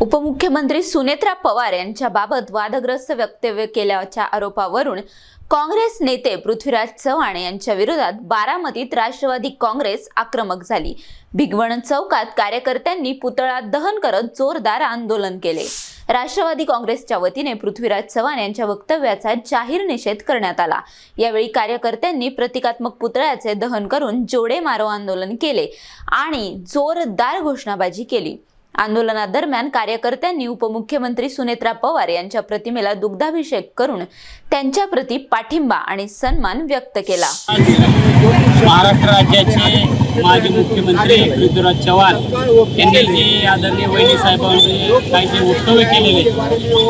उपमुख्यमंत्री सुनेत्रा पवार यांच्याबाबत वादग्रस्त वक्तव्य केल्याच्या आरोपावरून काँग्रेस नेते पृथ्वीराज चव्हाण यांच्या विरोधात बारामतीत राष्ट्रवादी काँग्रेस आक्रमक झाली। भिगवण चौकात कार्यकर्त्यांनी पुतळा दहन करत जोरदार आंदोलन केले। राष्ट्रवादी काँग्रेसच्या वतीने पृथ्वीराज चव्हाण यांच्या वक्तव्याचा जाहीर निषेध करण्यात आला। यावेळी कार्यकर्त्यांनी प्रतिकात्मक पुतळ्याचे दहन करून जोडे मारो आंदोलन केले आणि जोरदार घोषणाबाजी केली। आंदोलनादरम्यान कार्यकर्त्यांनी उपमुख्यमंत्री सुनेत्रा पवार यांच्या प्रतिमेला दुग्धाभिषेक करून त्यांच्या प्रति पाठिंबा आणि सन्मान व्यक्त केला। महाराष्ट्र राज्याचे माजी मुख्यमंत्री पृथ्वीराज चव्हाण यांनी जे आदरणीय वहिनी साहेबांनी काही जे वक्तव्य केलेले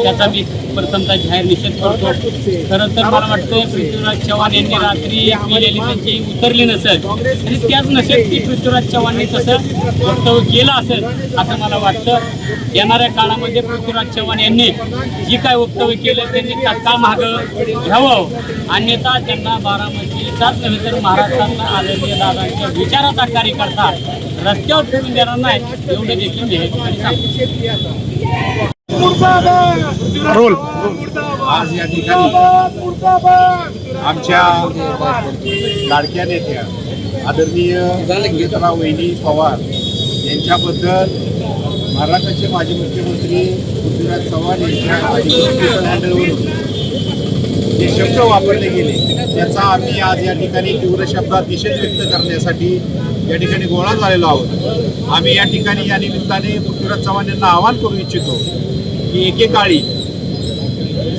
त्याचा मी प्रथमतः जाहीर निषेध करतो। खरं तर मला वाटतं पृथ्वीराज चव्हाण यांनी रात्री केलेली त्यांची उतरली नसेल आणि त्याच नसेल की पृथ्वीराज चव्हाणांनी तसं वक्तव्य केलं असेल असं मला वाटतं। येणाऱ्या काळामध्ये पृथ्वीराज चव्हाण यांनी जी काय वक्तव्य केलं त्यांनी तात्काळ मागं घ्यावं, अन्यथा त्यांना बारामतीचाच नव्हे तर महाराष्ट्रातला आदरणीय दादांच्या विचाराचा कार्यकर्ता रस्त्यावर फिरून देणार नाही एवढं देखील मी रोल आज या ठिकाणी आमच्या लाडक्या नेत्या आदरणीय सुनेत्रा वहिनी पवार यांच्याबद्दल महाराष्ट्राचे माजी मुख्यमंत्री पृथ्वीराज चव्हाण यांच्या हँडलवरून जे शब्द वापरले गेले त्याचा आम्ही आज या ठिकाणी तीव्र शब्दात निषेध व्यक्त करण्यासाठी या ठिकाणी गोळा झालेलो आहोत। आम्ही या ठिकाणी या निमित्ताने पृथ्वीराज चव्हाण यांना आवाहन करू इच्छितो की एकेकाळी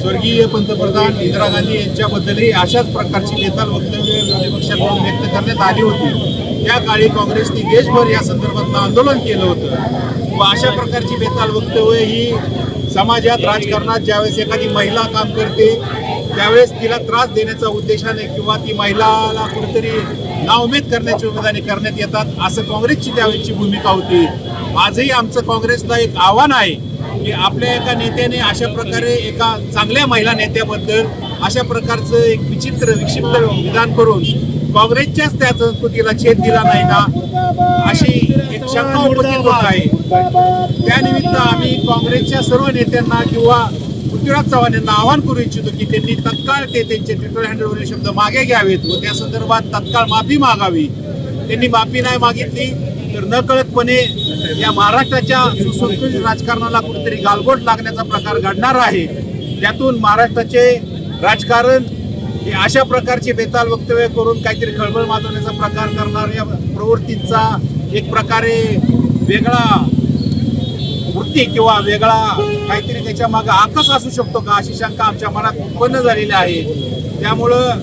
स्वर्गीय पंतप्रधान इंदिरा गांधी यांच्याबद्दलही अशाच प्रकारची बेताल वक्तव्य विरोधी पक्षाकडून व्यक्त करण्यात आली होती। त्या काळी काँग्रेसने देशभर या संदर्भात आंदोलन केलं होतं व अशा प्रकारची बेताल वक्तव्य ही समाजात राजकारणात ज्यावेळेस एखादी महिला काम करते त्यावेळेस तिला त्रास देण्याचा उद्देशाने किंवा ती महिलाला कुठेतरी नाउमेद करण्याच्या उमेदीने करण्यात येतात असं काँग्रेसची त्यावेळेची भूमिका होती। आजही आमचं काँग्रेसला एक आव्हान आहे की आपल्या एका नेत्याने अशा प्रकारे एका चांगल्या महिला नेत्याबद्दल अशा प्रकारचं एक विक्षिप्त विधान करून काँग्रेसच्याच त्या संस्कृतीला छेद दिला नाही ना अशी एक शंका उपस्थित होत आहे। त्यानिमित्त आम्ही काँग्रेसच्या सर्व नेत्यांना किंवा पृथ्वीराज चव्हाण यांना आवाहन करू इच्छितो की त्यांनी तत्काळ त्यांचे ट्विटर हँडलवरील शब्द मागे घ्यावेत व त्या संदर्भात तत्काळ माफी मागावी। त्यांनी माफी नाही मागितली तर नकळतपणे या महाराष्ट्राच्या सुसंस्कृत राजकारणाला कुठेतरी गालबोट लागण्याचा प्रकार घडणार आहे। त्यातून महाराष्ट्राचे राजकारण हे अशा प्रकारचे बेताल वक्तव्य करून काहीतरी खळबळ माजवण्याचा प्रकार करणाऱ्या प्रवृत्तींचा एक प्रकारे वेगळा वृत्ती किंवा वेगळा काहीतरी त्याच्या मागे आकस असू शकतो का अशी शंका आमच्या मनात उत्पन्न झालेली आहे। त्यामुळं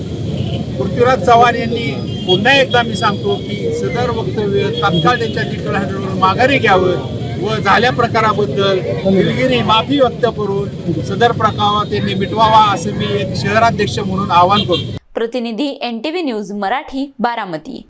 पृथ्वीराज चव्हाण यांनी पुन्हा एकदा मी सांगतो की सदर वक्तव्य तात्काळ त्यांच्या ट्विटर हँडलवरून माघारी घ्यावं व झाल्या प्रकाराबद्दल दिलगिरी माफी व्यक्त करून सदर प्रकार त्यांनी मिटवावा असं मी एक शहराध्यक्ष म्हणून आवाहन करतो। प्रतिनिधी NTV न्यूज मराठी, बारामती।